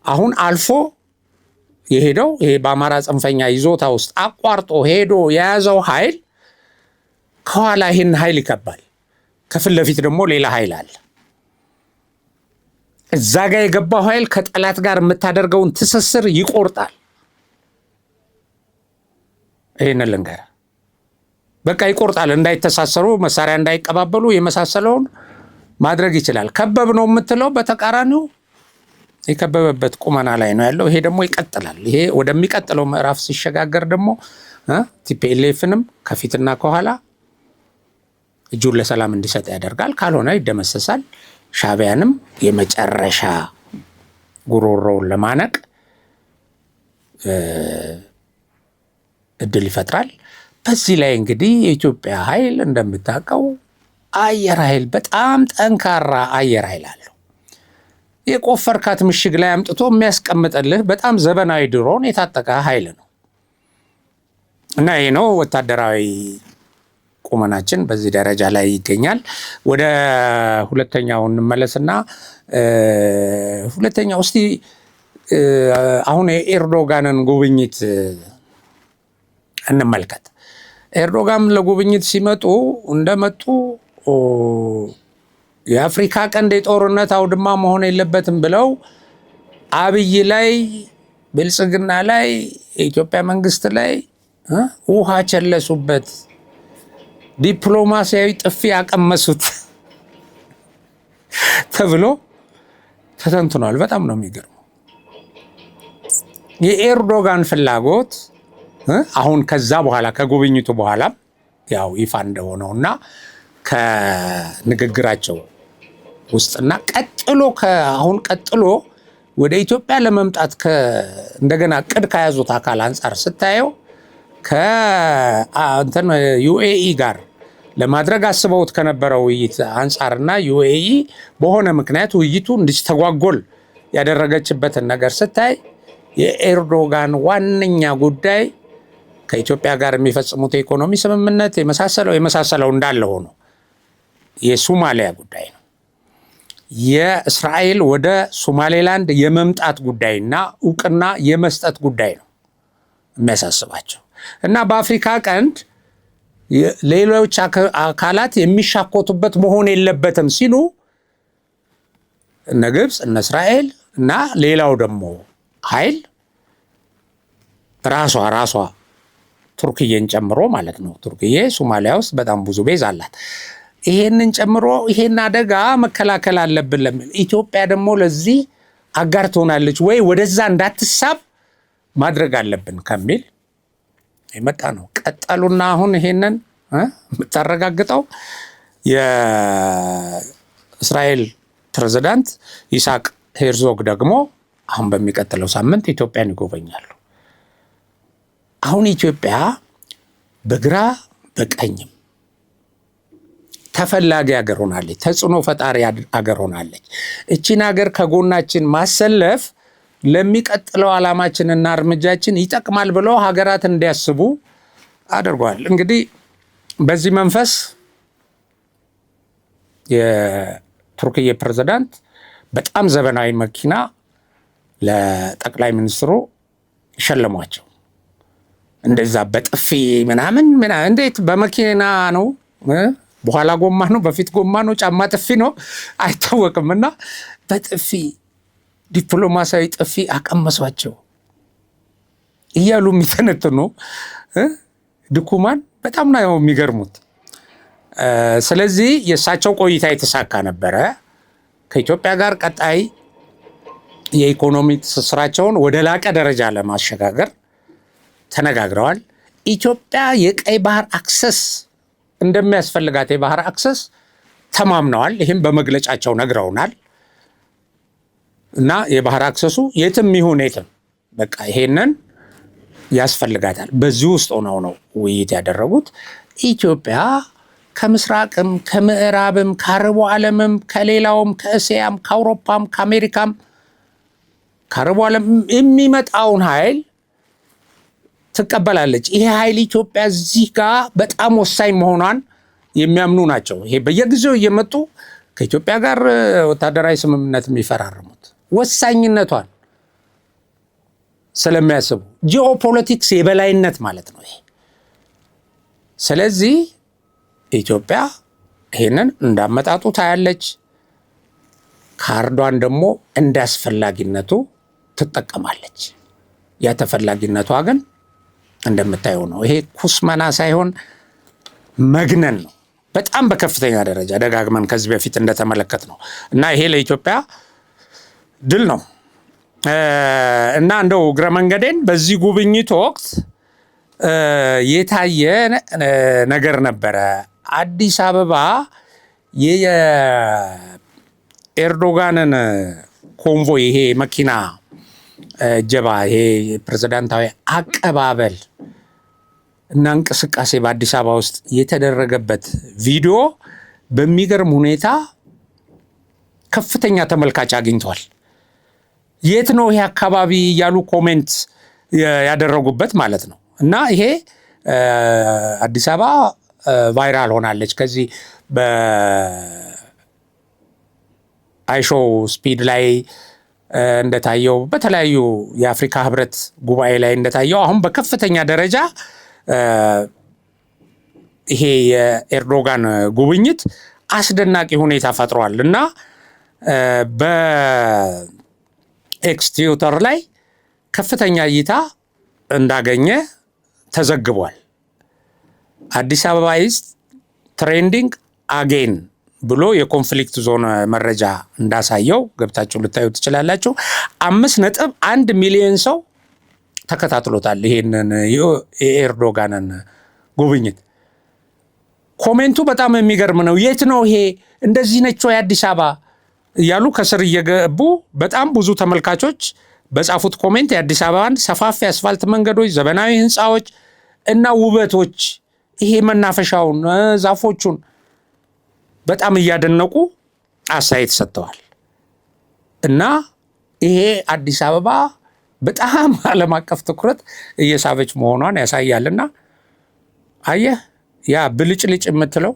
አሁን አልፎ የሄደው ይሄ በአማራ ጽንፈኛ ይዞታ ውስጥ አቋርጦ ሄዶ የያዘው ኃይል ከኋላ ይህን ኃይል ይከባል። ከፊት ለፊት ደግሞ ሌላ ኃይል አለ። እዛ ጋር የገባው ኃይል ከጠላት ጋር የምታደርገውን ትስስር ይቆርጣል። ይሄንን ልንገርህ፣ በቃ ይቆርጣል። እንዳይተሳሰሩ፣ መሳሪያ እንዳይቀባበሉ የመሳሰለውን ማድረግ ይችላል። ከበብ ነው የምትለው በተቃራኒው የከበበበት ቁመና ላይ ነው ያለው። ይሄ ደግሞ ይቀጥላል። ይሄ ወደሚቀጥለው ምዕራፍ ሲሸጋገር ደግሞ ቲፒኤልኤፍንም ከፊትና ከኋላ እጁን ለሰላም እንዲሰጥ ያደርጋል። ካልሆነ ይደመሰሳል። ሻዕቢያንም የመጨረሻ ጉሮሮውን ለማነቅ እድል ይፈጥራል። በዚህ ላይ እንግዲህ የኢትዮጵያ ኃይል እንደምታውቀው አየር ኃይል በጣም ጠንካራ አየር ኃይል አለው። የቆፈርካት ምሽግ ላይ አምጥቶ የሚያስቀምጥልህ በጣም ዘመናዊ ድሮን የታጠቀ ኃይል ነው እና ይሄ ነው ወታደራዊ ቁመናችን በዚህ ደረጃ ላይ ይገኛል። ወደ ሁለተኛው እንመለስና ሁለተኛው እስቲ አሁን የኤርዶጋንን ጉብኝት እንመልከት። ኤርዶጋን ለጉብኝት ሲመጡ እንደመጡ የአፍሪካ ቀንድ የጦርነት አውድማ መሆን የለበትም ብለው አብይ ላይ፣ ብልጽግና ላይ፣ የኢትዮጵያ መንግስት ላይ ውሃ ቸለሱበት፣ ዲፕሎማሲያዊ ጥፊ ያቀመሱት ተብሎ ተተንትኗል። በጣም ነው የሚገርመው። የኤርዶጋን ፍላጎት አሁን ከዛ በኋላ ከጉብኝቱ በኋላ ያው ይፋ እንደሆነውና ከንግግራቸው ውስጥና አሁን ቀጥሎ ወደ ኢትዮጵያ ለመምጣት እንደገና ቅድ ከያዙት አካል አንጻር ስታየው ዩኤኢ ጋር ለማድረግ አስበውት ከነበረው ውይይት አንጻርና ዩኤኢ በሆነ ምክንያት ውይይቱ እንዲስተጓጎል ያደረገችበትን ነገር ስታይ የኤርዶጋን ዋነኛ ጉዳይ ከኢትዮጵያ ጋር የሚፈጽሙት የኢኮኖሚ ስምምነት የመሳሰለው እንዳለ ሆኖ የሶማሊያ ጉዳይ ነው። የእስራኤል ወደ ሶማሌላንድ የመምጣት ጉዳይና እውቅና የመስጠት ጉዳይ ነው የሚያሳስባቸው እና በአፍሪካ ቀንድ ሌሎች አካላት የሚሻኮቱበት መሆን የለበትም ሲሉ እነ ግብፅ፣ እነ እስራኤል እና ሌላው ደግሞ ኃይል ራሷ ቱርክዬን ጨምሮ ማለት ነው። ቱርክዬ ሶማሊያ ውስጥ በጣም ብዙ ቤዝ አላት። ይሄንን ጨምሮ ይሄን አደጋ መከላከል አለብን ለምን ኢትዮጵያ ደግሞ ለዚህ አጋር ትሆናለች ወይ ወደዛ እንዳትሳብ ማድረግ አለብን ከሚል የመጣ ነው። ቀጠሉና አሁን ይሄንን የምታረጋግጠው የእስራኤል ፕሬዝዳንት ይስሐቅ ሄርዞግ ደግሞ አሁን በሚቀጥለው ሳምንት ኢትዮጵያን ይጎበኛሉ። አሁን ኢትዮጵያ በግራ በቀኝም ተፈላጊ ሀገር ሆናለች። ተጽዕኖ ፈጣሪ ሀገር ሆናለች። እቺን ሀገር ከጎናችን ማሰለፍ ለሚቀጥለው ዓላማችንና እርምጃችን ይጠቅማል ብለው ሀገራት እንዲያስቡ አድርጓል። እንግዲህ በዚህ መንፈስ የቱርክዬ ፕሬዝዳንት በጣም ዘመናዊ መኪና ለጠቅላይ ሚኒስትሩ ሸለሟቸው። እንደዛ በጥፊ ምናምን እንዴት በመኪና ነው? በኋላ ጎማ ነው? በፊት ጎማ ነው? ጫማ ጥፊ ነው? አይታወቅም። እና በጥፊ ዲፕሎማሲያዊ ጥፊ አቀመሷቸው እያሉ የሚተነትኑ ድኩማን በጣም ነው የሚገርሙት። ስለዚህ የእሳቸው ቆይታ የተሳካ ነበረ። ከኢትዮጵያ ጋር ቀጣይ የኢኮኖሚ ትስስራቸውን ወደ ላቀ ደረጃ ለማሸጋገር ተነጋግረዋል። ኢትዮጵያ የቀይ ባህር አክሰስ እንደሚያስፈልጋት የባህር አክሰስ ተማምነዋል። ይህም በመግለጫቸው ነግረውናል። እና የባህር አክሰሱ የትም ይሁን የትም በቃ ይሄንን ያስፈልጋታል። በዚህ ውስጥ ሆነው ነው ውይይት ያደረጉት። ኢትዮጵያ ከምስራቅም ከምዕራብም ከአረቡ ዓለምም ከሌላውም ከእስያም ከአውሮፓም ከአሜሪካም ከአረቡ ዓለም የሚመጣውን ኃይል ትቀበላለች። ይሄ ኃይል ኢትዮጵያ እዚህ ጋር በጣም ወሳኝ መሆኗን የሚያምኑ ናቸው። ይሄ በየጊዜው እየመጡ ከኢትዮጵያ ጋር ወታደራዊ ስምምነት የሚፈራረሙት ወሳኝነቷን ስለሚያስቡ ጂኦፖለቲክስ የበላይነት ማለት ነው ይሄ። ስለዚህ ኢትዮጵያ ይሄንን እንዳመጣጡ ታያለች። ካርዷን ደግሞ እንዳስፈላጊነቱ ትጠቀማለች። ያ ተፈላጊነቷ ግን እንደምታየው ነው። ይሄ ኩስመና ሳይሆን መግነን ነው። በጣም በከፍተኛ ደረጃ ደጋግመን ከዚህ በፊት እንደተመለከት ነው። እና ይሄ ለኢትዮጵያ ድል ነው። እና እንደው እግረ መንገዴን በዚህ ጉብኝት ወቅት የታየ ነገር ነበረ። አዲስ አበባ የኤርዶጋንን ኮንቮይ ይሄ መኪና እጀባ ይሄ ፕሬዝዳንታዊ አቀባበል እና እንቅስቃሴ በአዲስ አበባ ውስጥ የተደረገበት ቪዲዮ በሚገርም ሁኔታ ከፍተኛ ተመልካች አግኝቷል። የት ነው ይሄ አካባቢ እያሉ ኮሜንት ያደረጉበት ማለት ነው። እና ይሄ አዲስ አበባ ቫይራል ሆናለች። ከዚህ በአይሾው ስፒድ ላይ እንደታየው በተለያዩ የአፍሪካ ህብረት ጉባኤ ላይ እንደታየው አሁን በከፍተኛ ደረጃ ይሄ የኤርዶጋን ጉብኝት አስደናቂ ሁኔታ ፈጥሯል እና በኤክስ ትዊተር ላይ ከፍተኛ እይታ እንዳገኘ ተዘግቧል። አዲስ አበባ ኢዝ ትሬንዲንግ አጌን ብሎ የኮንፍሊክት ዞን መረጃ እንዳሳየው ገብታችሁ ልታዩ ትችላላችሁ። 5.1 ሚሊዮን ሰው ተከታትሎታል ይሄንን የኤርዶጋንን ጉብኝት። ኮሜንቱ በጣም የሚገርም ነው። የት ነው ይሄ? እንደዚህ ነች ወይ አዲስ አበባ እያሉ ከስር እየገቡ በጣም ብዙ ተመልካቾች በጻፉት ኮሜንት የአዲስ አበባን ሰፋፊ አስፋልት መንገዶች፣ ዘመናዊ ህንፃዎች እና ውበቶች ይሄ መናፈሻውን ዛፎቹን በጣም እያደነቁ አስተያየት ሰጥተዋል። እና ይሄ አዲስ አበባ በጣም ዓለም አቀፍ ትኩረት እየሳበች መሆኗን ያሳያልና አየህ ያ ብልጭልጭ የምትለው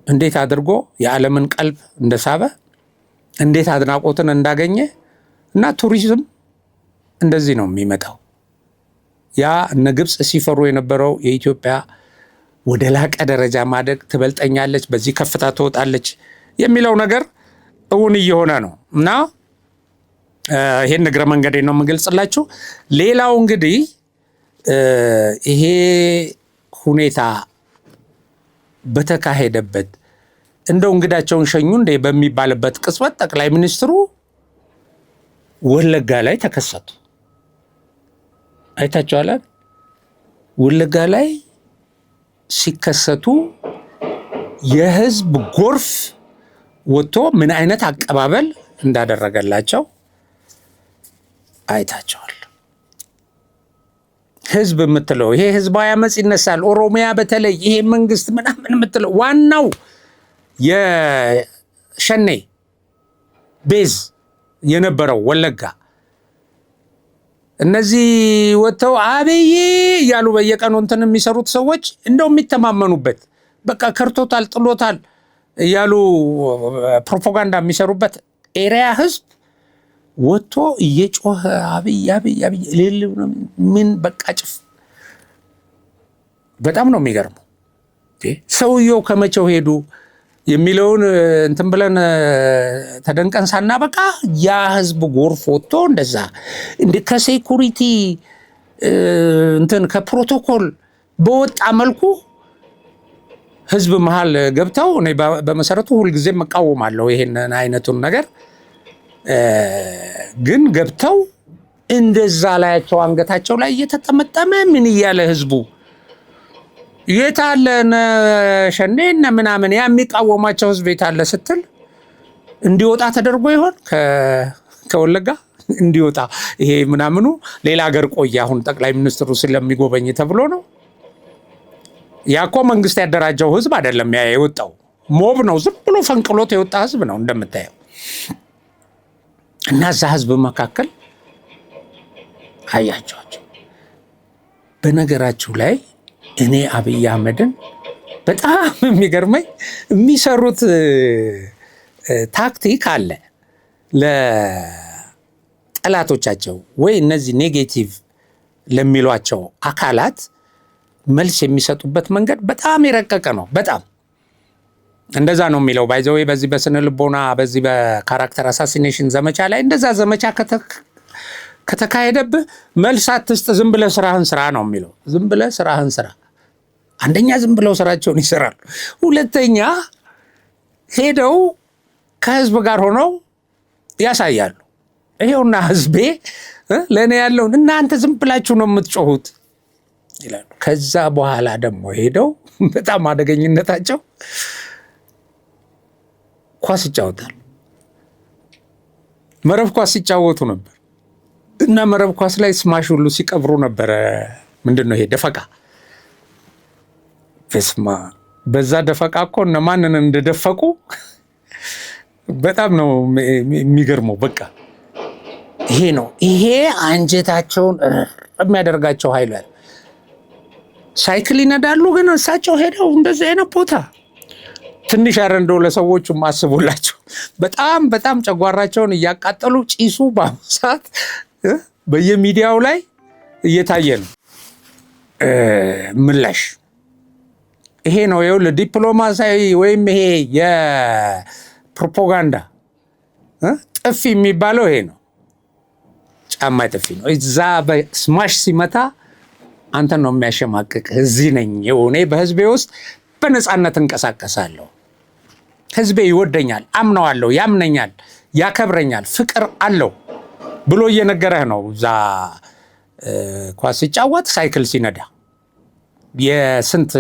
እንዴት አድርጎ የዓለምን ቀልብ እንደሳበ እንዴት አድናቆትን እንዳገኘ እና ቱሪዝም እንደዚህ ነው የሚመጣው። ያ እነ ግብፅ ሲፈሩ የነበረው የኢትዮጵያ ወደ ላቀ ደረጃ ማደግ ትበልጠኛለች፣ በዚህ ከፍታ ትወጣለች የሚለው ነገር እውን እየሆነ ነው እና ይሄን እግረ መንገዴ ነው የምገልጽላችሁ። ሌላው እንግዲህ ይሄ ሁኔታ በተካሄደበት እንደው እንግዳቸውን ሸኙ እንደ በሚባልበት ቅጽበት ጠቅላይ ሚኒስትሩ ወለጋ ላይ ተከሰቱ። አይታችኋል። ወለጋ ላይ ሲከሰቱ የህዝብ ጎርፍ ወጥቶ ምን አይነት አቀባበል እንዳደረገላቸው አይታችኋል። ህዝብ የምትለው ይሄ ህዝባዊ አመጽ ይነሳል። ኦሮሚያ በተለይ ይሄ መንግስት ምናምን የምትለው ዋናው የሸኔ ቤዝ የነበረው ወለጋ እነዚህ ወጥተው አብይ እያሉ በየቀኑ እንትን የሚሰሩት ሰዎች እንደው የሚተማመኑበት በቃ ከርቶታል ጥሎታል እያሉ ፕሮፓጋንዳ የሚሰሩበት ኤሪያ ህዝብ ወጥቶ እየጮኸ አብይ ምን በቃ ጭፍ በጣም ነው የሚገርመው። ሰውየው ከመቼው ሄዱ የሚለውን እንትን ብለን ተደንቀን ሳናበቃ ያ ህዝብ ጎርፍ ወጥቶ እንደዛ እንደ ከሴኩሪቲ እንትን ከፕሮቶኮል በወጣ መልኩ ህዝብ መሃል ገብተው እኔ በመሰረቱ ሁልጊዜ መቃወማለሁ ይሄን አይነቱን ነገር ግን ገብተው እንደዛ ላያቸው አንገታቸው ላይ እየተጠመጠመ ምን እያለ ህዝቡ የታለ ሸኔና ምናምን የሚቃወማቸው ህዝብ የታለ ስትል እንዲወጣ ተደርጎ ይሆን ከወለጋ እንዲወጣ ይሄ ምናምኑ ሌላ ሀገር ቆየ አሁን ጠቅላይ ሚኒስትሩ ስለሚጎበኝ ተብሎ ነው። ያኮ መንግስት ያደራጀው ህዝብ አይደለም ያ የወጣው ሞብ ነው ዝም ብሎ ፈንቅሎት የወጣ ህዝብ ነው እንደምታየው። እና እዛ ህዝብ መካከል አያቸዋቸው። በነገራችሁ ላይ እኔ አብይ አህመድን በጣም የሚገርመኝ የሚሰሩት ታክቲክ አለ ለጠላቶቻቸው ወይ እነዚህ ኔጌቲቭ ለሚሏቸው አካላት መልስ የሚሰጡበት መንገድ በጣም የረቀቀ ነው። በጣም እንደዛ ነው የሚለው ባይዘው በዚህ በስነ ልቦና በዚህ በካራክተር አሳሲኔሽን ዘመቻ ላይ እንደዛ ዘመቻ ከተካሄደብህ መልስ አትስጥ፣ ዝም ብለህ ስራህን ስራ ነው የሚለው። ዝም ብለህ ስራህን ስራ። አንደኛ ዝም ብለው ስራቸውን ይሰራሉ። ሁለተኛ ሄደው ከህዝብ ጋር ሆነው ያሳያሉ። ይሄውና ህዝቤ ለእኔ ያለውን እናንተ ዝም ብላችሁ ነው የምትጮሁት ይላሉ። ከዛ በኋላ ደግሞ ሄደው በጣም አደገኝነታቸው ኳስ ይጫወታሉ። መረብ ኳስ ሲጫወቱ ነበር እና መረብ ኳስ ላይ ስማሽ ሁሉ ሲቀብሩ ነበረ። ምንድነው ይሄ ደፈቃ? በስማ በዛ ደፈቃ እኮ እነማንን እንደደፈቁ በጣም ነው የሚገርመው። በቃ ይሄ ነው ይሄ አንጀታቸውን የሚያደርጋቸው ኃይል ያለ ሳይክል ይነዳሉ። ግን እሳቸው ሄደው እንደዚህ አይነት ቦታ ትንሽ አረንዶ ለሰዎቹ ማስቡላቸው በጣም በጣም ጨጓራቸውን እያቃጠሉ ጪሱ በአሁኑ በየሚዲያው ላይ እየታየ ነው። ምላሽ ይሄ ነው። ይኸውልህ ዲፕሎማሲያዊ ወይም ይሄ የፕሮፓጋንዳ ጥፊ የሚባለው ይሄ ነው። ጫማ ጥፊ ነው። እዛ በስማሽ ሲመታ አንተን ነው የሚያሸማቅቅ። እዚህ ነኝ እኔ በህዝቤ ውስጥ በነፃነት እንቀሳቀሳለሁ፣ ህዝቤ ይወደኛል፣ አምነዋለሁ፣ ያምነኛል፣ ያከብረኛል፣ ፍቅር አለው ብሎ እየነገረህ ነው። እዛ ኳስ ሲጫወት ሳይክል ሲነዳ የስንት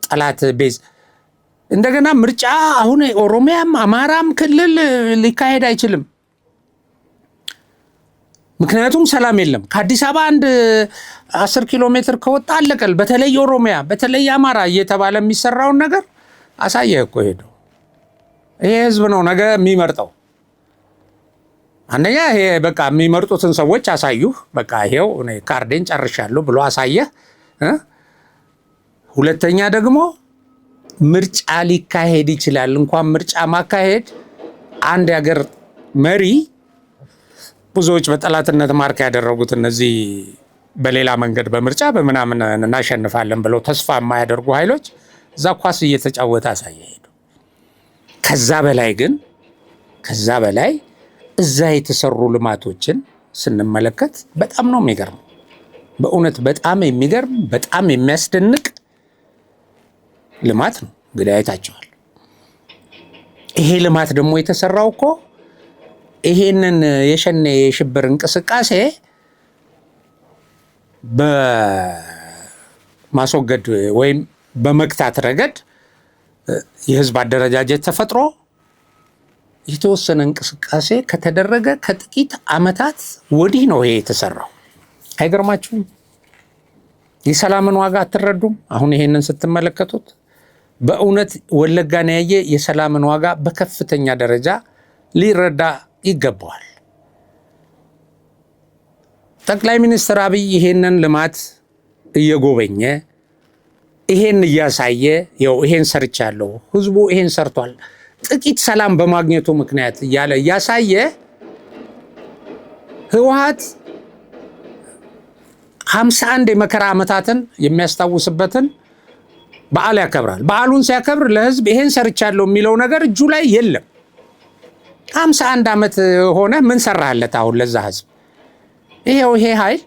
ጠላት ቤዝ እንደገና ምርጫ አሁን ኦሮሚያም አማራም ክልል ሊካሄድ አይችልም። ምክንያቱም ሰላም የለም። ከአዲስ አበባ አንድ 10 ኪሎ ሜትር ከወጣ አለቀል። በተለይ ኦሮሚያ በተለይ አማራ እየተባለ የሚሰራውን ነገር አሳየህ እኮ ሄዶ ይሄ ህዝብ ነው ነገ የሚመርጠው። አንደኛ ይሄ በቃ የሚመርጡትን ሰዎች አሳዩህ። በቃ ይሄው እኔ ካርዴን ጨርሻለሁ ብሎ አሳየህ። ሁለተኛ ደግሞ ምርጫ ሊካሄድ ይችላል። እንኳን ምርጫ ማካሄድ አንድ የሀገር መሪ ብዙዎች በጠላትነት ማርክ ያደረጉት እነዚህ በሌላ መንገድ በምርጫ በምናምን እናሸንፋለን ብለው ተስፋ የማያደርጉ ኃይሎች እዛ ኳስ እየተጫወተ አሳየ ሄዱ። ከዛ በላይ እዛ የተሰሩ ልማቶችን ስንመለከት በጣም ነው የሚገርመው። በእውነት በጣም የሚገርም በጣም የሚያስደንቅ ልማት ነው። እንግዲህ አይታችኋል። ይሄ ልማት ደግሞ የተሰራው እኮ ይሄንን የሸኔ የሽብር እንቅስቃሴ በማስወገድ ወይም በመክታት ረገድ የህዝብ አደረጃጀት ተፈጥሮ የተወሰነ እንቅስቃሴ ከተደረገ ከጥቂት ዓመታት ወዲህ ነው ይሄ የተሰራው። አይገርማችሁም? የሰላምን ዋጋ አትረዱም? አሁን ይሄንን ስትመለከቱት በእውነት ወለጋን ያየ የሰላምን ዋጋ በከፍተኛ ደረጃ ሊረዳ ይገባዋል። ጠቅላይ ሚኒስትር አብይ ይሄንን ልማት እየጎበኘ ይሄን እያሳየ ይኸው ይሄን ሰርቻለሁ፣ ህዝቡ ይሄን ሰርቷል፣ ጥቂት ሰላም በማግኘቱ ምክንያት እያለ እያሳየ ህወሓት 51 የመከራ ዓመታትን የሚያስታውስበትን በዓል ያከብራል። በዓሉን ሲያከብር ለህዝብ ይሄን ሰርቻለሁ የሚለው ነገር እጁ ላይ የለም። 51 ዓመት ሆነ፣ ምን ሰራህለት አሁን ለዛ ህዝብ? ይሄው ይሄ ኃይል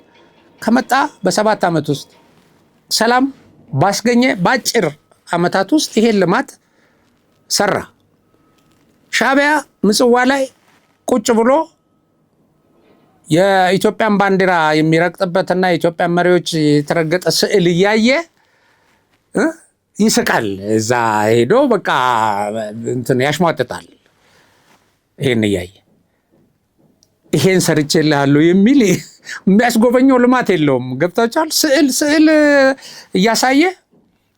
ከመጣ በ7 ዓመት ውስጥ ሰላም ባስገኘ በአጭር ዓመታት ውስጥ ይሄን ልማት ሰራ። ሻዕቢያ ምጽዋ ላይ ቁጭ ብሎ የኢትዮጵያን ባንዲራ የሚረግጥበትና የኢትዮጵያን መሪዎች የተረገጠ ስዕል እያየ ይስቃል። እዛ ሄዶ በቃ እንትን ያሽሟጥጣል። ይሄን እያየ ይሄን ሰርቼልሃለሁ የሚል የሚያስጎበኘው ልማት የለውም። ገብታችኋል? ስዕል እያሳየ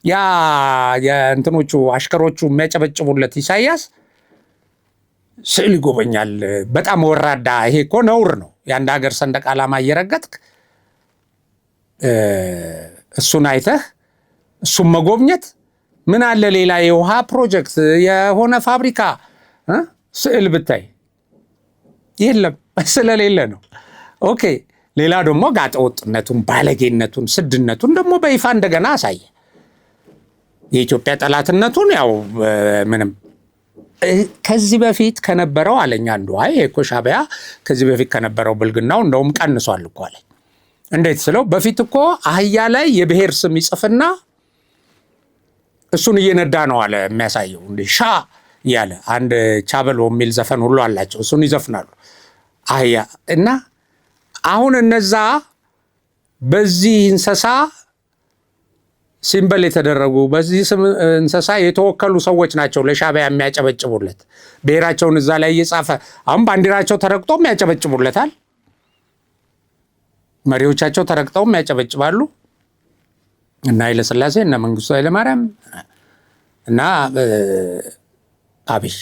ያ የእንትኖቹ አሽከሮቹ የሚያጨበጭቡለት ኢሳያስ ስዕል ይጎበኛል። በጣም ወራዳ። ይሄ እኮ ነውር ነው። የአንድ ሀገር ሰንደቅ ዓላማ እየረገጥክ እሱን አይተህ እሱን መጎብኘት ምን አለ ሌላ የውሃ ፕሮጀክት የሆነ ፋብሪካ ስዕል ብታይ የለም፣ ስለሌለ ነው። ኦኬ። ሌላ ደግሞ ጋጠወጥነቱን፣ ባለጌነቱን፣ ስድነቱን ደግሞ በይፋ እንደገና አሳየ። የኢትዮጵያ ጠላትነቱን ያው ምንም ከዚህ በፊት ከነበረው አለኝ አንዱ። አይ እኮ ሻዕቢያ ከዚህ በፊት ከነበረው ብልግናው እንደውም ቀንሷል እኮ አለኝ። እንዴት ስለው በፊት እኮ አህያ ላይ የብሔር ስም ይጽፍና እሱን እየነዳ ነው አለ የሚያሳየው። እንደ ሻ እያለ አንድ ቻበሎ የሚል ዘፈን ሁሉ አላቸው። እሱን ይዘፍናሉ አህያ። እና አሁን እነዛ በዚህ እንስሳ ሲምበል የተደረጉ በዚህ እንስሳ የተወከሉ ሰዎች ናቸው ለሻዕቢያ የሚያጨበጭቡለት። ብሔራቸውን እዛ ላይ እየጻፈ አሁን ባንዲራቸው ተረግጦም ያጨበጭቡለታል። መሪዎቻቸው ተረግጠውም ያጨበጭባሉ። እና ኃይለሥላሴ እና መንግስቱ ኃይለማርያም እና አብይ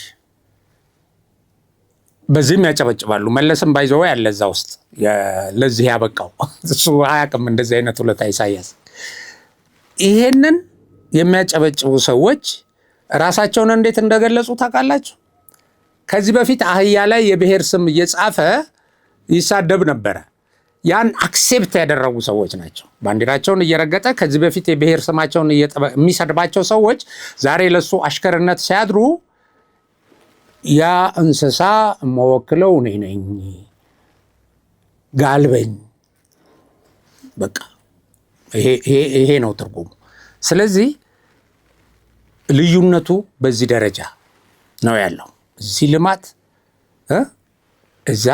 በዚህም ያጨበጭባሉ። መለስም ባይዘው ያለ እዛ ውስጥ ለዚህ ያበቃው እሱ አያውቅም እንደዚህ አይነት ሁለታ ኢሳያስ። ይሄንን የሚያጨበጭቡ ሰዎች ራሳቸውን እንዴት እንደገለጹ ታውቃላችሁ? ከዚህ በፊት አህያ ላይ የብሔር ስም እየጻፈ ይሳደብ ነበረ። ያን አክሴፕት ያደረጉ ሰዎች ናቸው። ባንዲራቸውን እየረገጠ ከዚህ በፊት የብሔር ስማቸውን የሚሰድባቸው ሰዎች ዛሬ ለሱ አሽከርነት ሲያድሩ ያ እንስሳ መወክለው እኔ ነኝ፣ ጋልበኝ፣ በቃ ይሄ ነው ትርጉሙ። ስለዚህ ልዩነቱ በዚህ ደረጃ ነው ያለው። እዚህ ልማት፣ እዛ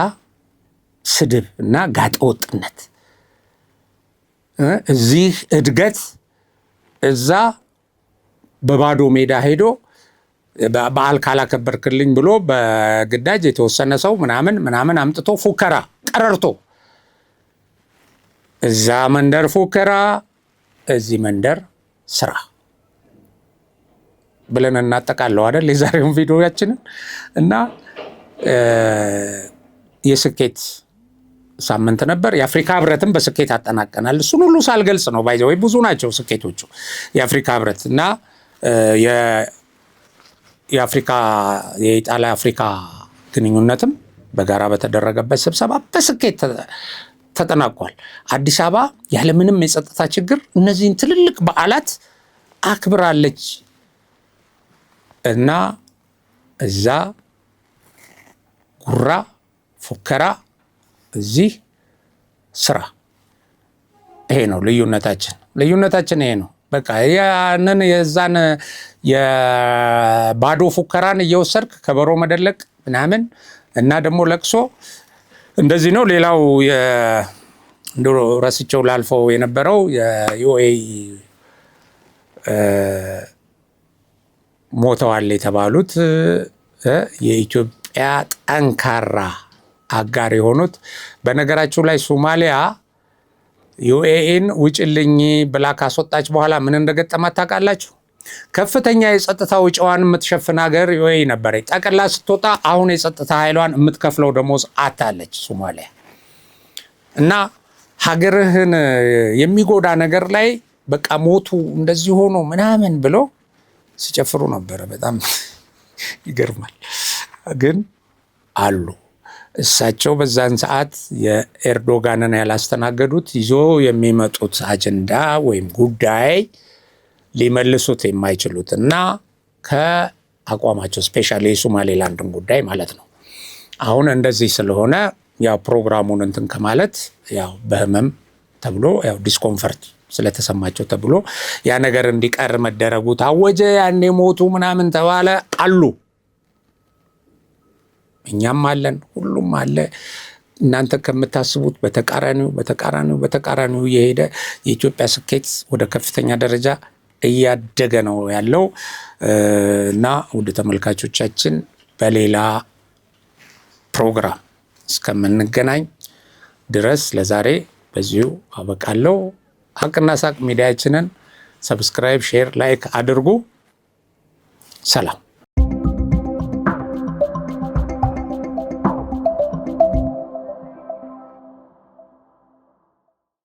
ስድብ እና ጋጠወጥነት፣ እዚህ እድገት፣ እዛ በባዶ ሜዳ ሄዶ በዓል ካላከበርክልኝ ብሎ በግዳጅ የተወሰነ ሰው ምናምን አምጥቶ ፉከራ፣ ቀረርቶ፣ እዛ መንደር ፉከራ፣ እዚህ መንደር ስራ ብለን እናጠቃለው አይደል የዛሬውን ቪዲዮያችንን። እና የስኬት ሳምንት ነበር። የአፍሪካ ህብረትን በስኬት አጠናቀናል። እሱን ሁሉ ሳልገልጽ ነው ባይዘ ወይ ብዙ ናቸው ስኬቶቹ የአፍሪካ ህብረት እና የኢጣሊያ አፍሪካ ግንኙነትም በጋራ በተደረገበት ስብሰባ በስኬት ተጠናቋል። አዲስ አበባ ያለምንም የጸጥታ ችግር እነዚህን ትልልቅ በዓላት አክብራለች። እና እዛ ጉራ ፉከራ፣ እዚህ ስራ። ይሄ ነው ልዩነታችን ይሄ ነው። በቃ ያንን የዛን የባዶ ፉከራን እየወሰድክ ከበሮ መደለቅ ምናምን እና ደግሞ ለቅሶ እንደዚህ ነው። ሌላው እንደው ረስቸው ላልፈው የነበረው የዩኤኢ ሞተዋል የተባሉት የኢትዮጵያ ጠንካራ አጋር የሆኑት። በነገራችሁ ላይ ሶማሊያ ዩኤኢን ውጭልኝ ብላ ካስወጣች በኋላ ምን እንደገጠማት ታውቃላችሁ? ከፍተኛ የጸጥታ ወጪዋን የምትሸፍን ሀገር ዩኤኢ ነበረች። ጠቅላ ስትወጣ አሁን የጸጥታ ኃይሏን የምትከፍለው ደሞዝ አታለች ሶማሊያ። እና ሀገርህን የሚጎዳ ነገር ላይ በቃ ሞቱ እንደዚህ ሆኖ ምናምን ብሎ ሲጨፍሩ ነበረ። በጣም ይገርማል። ግን አሉ እሳቸው በዛን ሰዓት የኤርዶጋንን ያላስተናገዱት ይዞ የሚመጡት አጀንዳ ወይም ጉዳይ ሊመልሱት የማይችሉት እና ከአቋማቸው ስፔሻሊ የሶማሌላንድን ጉዳይ ማለት ነው። አሁን እንደዚህ ስለሆነ ያው ፕሮግራሙን እንትን ከማለት ያው በህመም ተብሎ ያው ዲስኮምፈርት ስለተሰማቸው ተብሎ ያ ነገር እንዲቀር መደረጉ ታወጀ። ያኔ ሞቱ ምናምን ተባለ። አሉ እኛም አለን፣ ሁሉም አለ። እናንተ ከምታስቡት በተቃራኒው የሄደ የኢትዮጵያ ስኬት ወደ ከፍተኛ ደረጃ እያደገ ነው ያለው እና ውድ ተመልካቾቻችን በሌላ ፕሮግራም እስከምንገናኝ ድረስ ለዛሬ በዚሁ አበቃለሁ። ሀቅና ሳቅ ሚዲያችንን ሰብስክራይብ፣ ሼር፣ ላይክ አድርጉ። ሰላም።